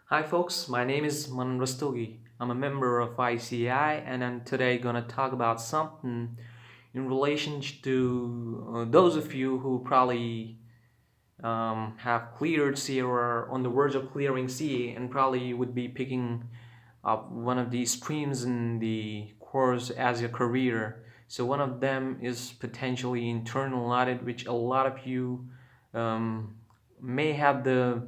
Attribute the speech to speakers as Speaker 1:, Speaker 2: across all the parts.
Speaker 1: Hi folks, my name is Manan Rastogi. I'm a member of ICI and I'm today gonna talk about something in relation to those of you who probably have cleared CA or are on the verge of clearing CA and probably would be picking up one of these streams in the course as your career. So one of them is potentially internal audit, which a lot of you um, may have the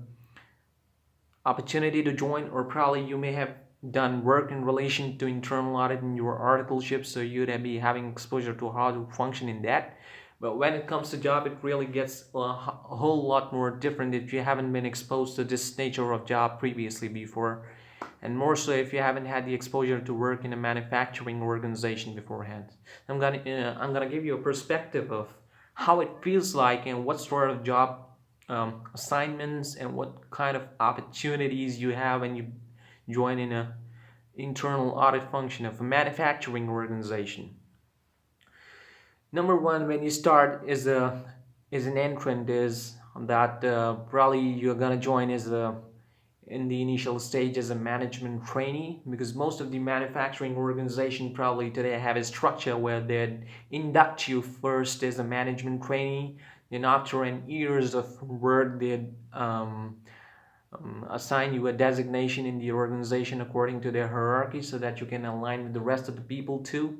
Speaker 1: opportunity to join, or probably you may have done work in relation to internal audit in your articleship, so you'd be having exposure to how to function in that. But when it comes to job, it really gets a whole lot more different if you haven't been exposed to this nature of job previously before, and more so if you haven't had the exposure to work in a manufacturing organization beforehand. I'm gonna give you a perspective of how it feels like and what sort of job assignments and what kind of opportunities you have when you join in a internal audit function of a manufacturing organization. Number one, when you start is an entrant, is that probably you're gonna join as a in the initial stage as a management trainee, because most of the manufacturing organization probably today have a structure where they induct you first as a management trainee, then after an years of work they assign you a designation in the organization according to their hierarchy so that you can align with the rest of the people too.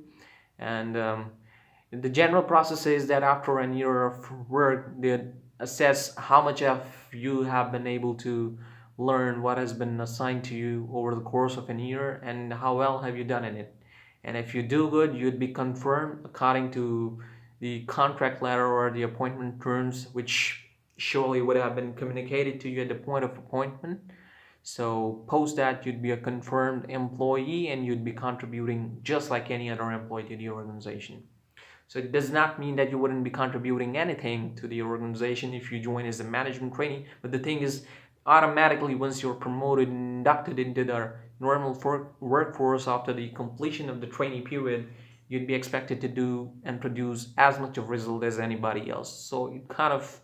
Speaker 1: And the general process is that after a year of work they assess how much of you have been able to learn what has been assigned to you over the course of a year and how well have you done in it. And if you do good, you'd be confirmed according to the contract letter or the appointment terms, which surely would have been communicated to you at the point of appointment. So post that, you'd be a confirmed employee and you'd be contributing just like any other employee to the organization. So it does not mean that you wouldn't be contributing anything to the organization if you join as a management trainee. But the thing is, automatically once you're promoted and inducted into the normal workforce after the completion of the trainee period, you'd be expected to do and produce as much of result as anybody else. So it kind of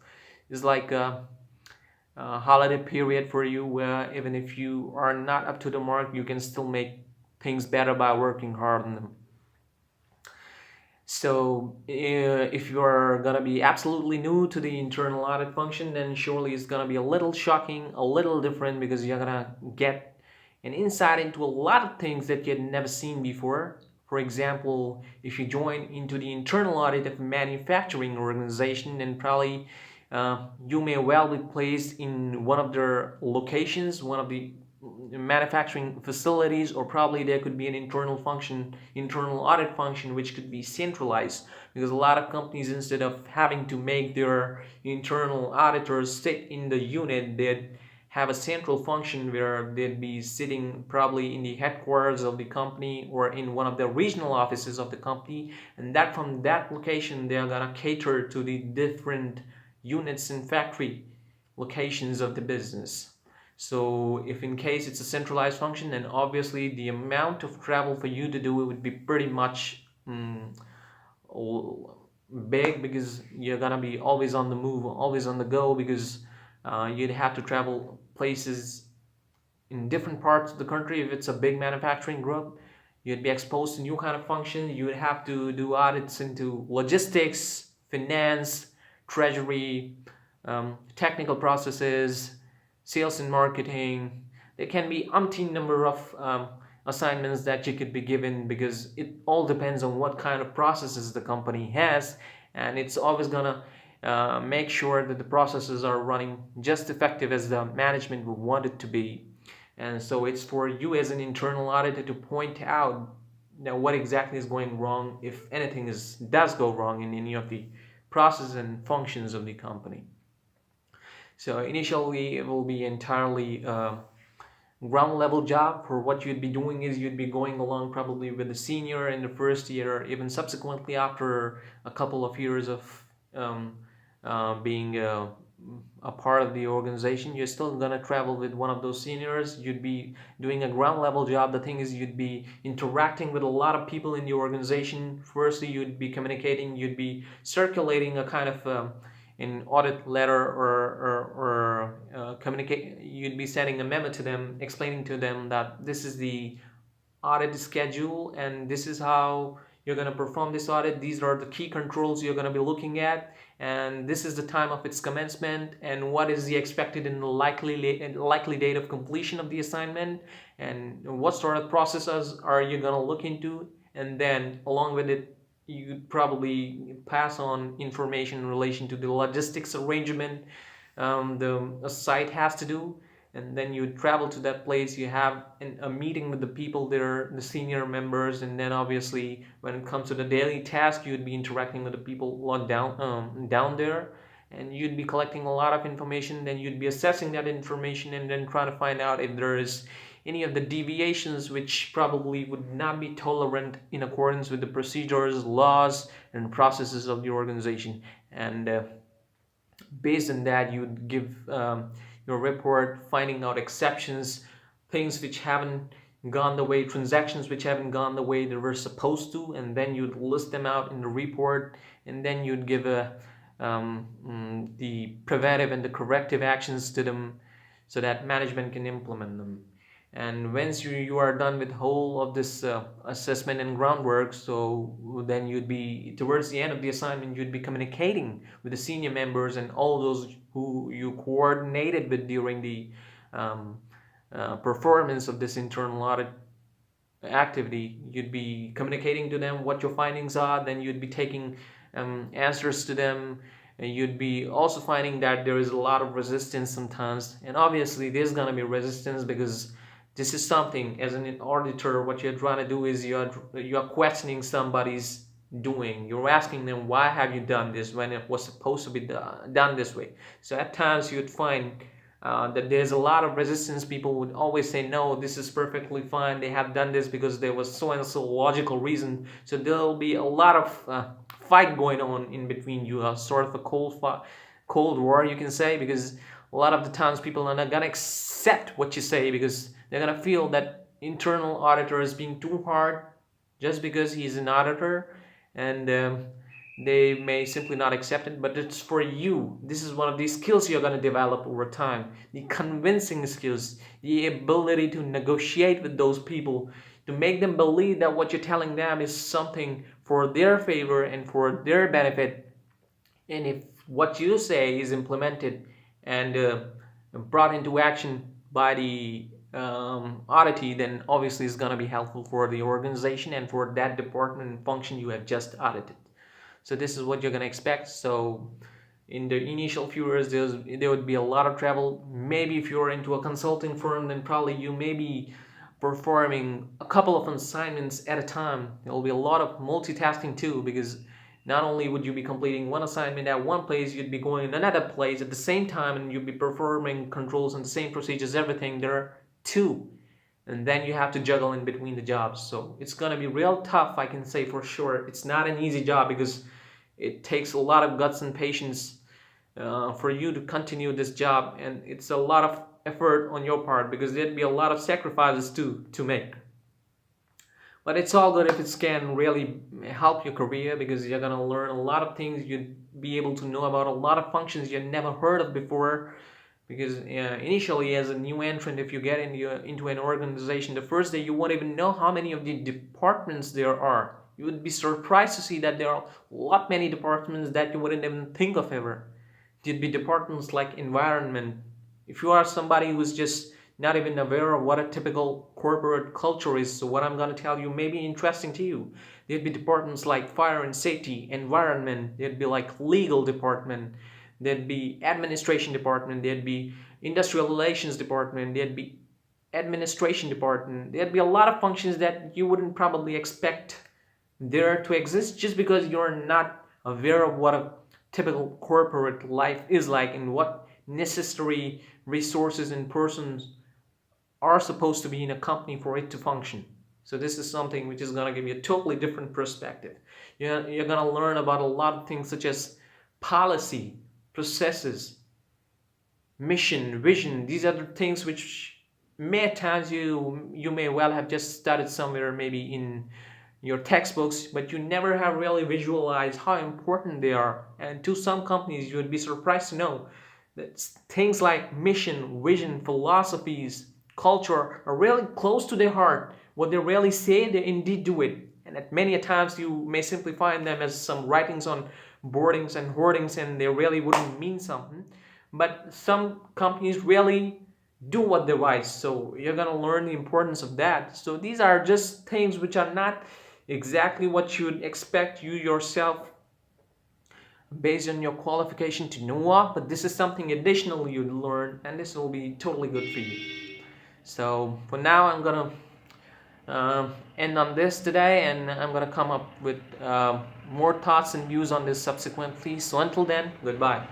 Speaker 1: is like a holiday period for you where even if you are not up to the mark, you can still make things better by working hard on them. So if you're gonna be absolutely new to the internal audit function, then surely it's gonna be a little shocking, a little different, because you're gonna get an insight into a lot of things that you'd never seen before. For example, if you join into the internal audit of a manufacturing organization, then probably you may well be placed in one of their locations, one of the manufacturing facilities, or probably there could be an internal function, internal audit function, which could be centralized, because a lot of companies, instead of having to make their internal auditors sit in the unit, they'd have a central function where they'd be sitting probably in the headquarters of the company or in one of the regional offices of the company, and that from that location they're gonna cater to the different units and factory locations of the business. So if in case it's a centralized function, then obviously the amount of travel for you to do it would be pretty much big, because you're gonna be always on the move, always on the go, because you'd have to travel places in different parts of the country. If it's a big manufacturing group, you'd be exposed to new kind of function. You would have to do audits into logistics, finance, treasury, technical processes, sales and marketing. There can be umpteen number of assignments that you could be given, because it all depends on what kind of processes the company has, and it's always gonna make sure that the processes are running just effective as the management would want it to be. And so it's for you as an internal auditor to point out now what exactly is going wrong, if anything does go wrong in any of the processes and functions of the company. So initially it will be entirely ground level job. For what you'd be doing is you'd be going along probably with the senior in the first year, even subsequently after a couple of years of being a part of the organization, you're still gonna travel with one of those seniors. You'd be doing a ground level job. The thing is, you'd be interacting with a lot of people in the organization. Firstly, you'd be communicating, you'd be circulating a kind of an audit letter, or communicate. You'd be sending a memo to them explaining to them that this is the audit schedule and this is how you're going to perform this audit. These are the key controls you're going to be looking at, and this is the time of its commencement, and what is the expected and likely date of completion of the assignment, and what sort of processes are you going to look into. And then along with it, you probably pass on information in relation to the logistics arrangement the site has to do. And then you travel to that place, you have a meeting with the people there, the senior members, and then obviously when it comes to the daily task, you'd be interacting with the people locked down there, and you'd be collecting a lot of information. Then you'd be assessing that information and then trying to find out if there is any of the deviations which probably would not be tolerant in accordance with the procedures, laws, and processes of the organization. And based on that, you'd give your report, finding out exceptions, things which haven't gone the way, transactions which haven't gone the way they were supposed to, and then you'd list them out in the report, and then you'd give the preventive and the corrective actions to them so that management can implement them. And once you are done with whole of this assessment and groundwork, so then you'd be towards the end of the assignment, you'd be communicating with the senior members and all those who you coordinated with during the performance of this internal audit activity. You'd be communicating to them what your findings are, then you'd be taking answers to them, and you'd be also finding that there is a lot of resistance sometimes. And obviously there's going to be resistance because this is something, as an auditor, what you're trying to do is you're questioning somebody's doing. You're asking them, why have you done this when it was supposed to be done this way? So at times you'd find that there's a lot of resistance. People would always say, no, this is perfectly fine. They have done this because there was so and so logical reason. So there'll be a lot of fight going on in between you, sort of a cold war, you can say, because a lot of the times people are not going to accept what you say because they're going to feel that internal auditor is being too hard just because he's an auditor, and they may simply not accept it. But it's for you. This is one of these skills you're going to develop over time. The convincing skills, the ability to negotiate with those people, to make them believe that what you're telling them is something for their favor and for their benefit. And if what you say is implemented and brought into action by the auditee, then obviously it's going to be helpful for the organization and for that department and function you have just audited. So this is what you're going to expect. So in the initial few years, there would be a lot of travel. Maybe if you're into a consulting firm, then probably you may be performing a couple of assignments at a time. There will be a lot of multitasking too, because not only would you be completing one assignment at one place, you'd be going to another place at the same time, and you'd be performing controls and the same procedures, everything. There are two, and then you have to juggle in between the jobs. So it's going to be real tough, I can say for sure. It's not an easy job because it takes a lot of guts and patience for you to continue this job, and it's a lot of effort on your part because there'd be a lot of sacrifices to make. But it's all good if it can really help your career, because you're going to learn a lot of things. You'd be able to know about a lot of functions you never heard of before. Because initially, as a new entrant, if you get into an organization, the first day you won't even know how many of the departments there are. You would be surprised to see that there are a lot many departments that you wouldn't even think of ever. There'd be departments like environment. If you are somebody who's just not even aware of what a typical corporate culture is, so what I'm going to tell you may be interesting to you. There'd be departments like fire and safety, environment. There'd be like legal department. There'd be administration department. There'd be industrial relations department. There'd be administration department. There'd be a lot of functions that you wouldn't probably expect there to exist just because you're not aware of what a typical corporate life is like and what necessary resources and persons are supposed to be in a company for it to function. So this is something which is going to give you a totally different perspective. You're going to learn about a lot of things such as policy, processes, mission, vision. These are the things which may at times you may well have just studied somewhere, maybe in your textbooks, but you never have really visualized how important they are. And to some companies, you would be surprised to know that things like mission, vision, philosophies, culture are really close to their heart. What they really say, they indeed do it. And at many a times, you may simply find them as some writings on boardings and hoardings, and they really wouldn't mean something. But some companies really do what they write, so you're gonna learn the importance of that. So these are just things which are not exactly what you'd expect you yourself based on your qualification to know of, but this is something additional you'd learn, and this will be totally good for you. So for now, I'm gonna end on this today, and I'm gonna come up with more thoughts and views on this subsequently. So until then, goodbye.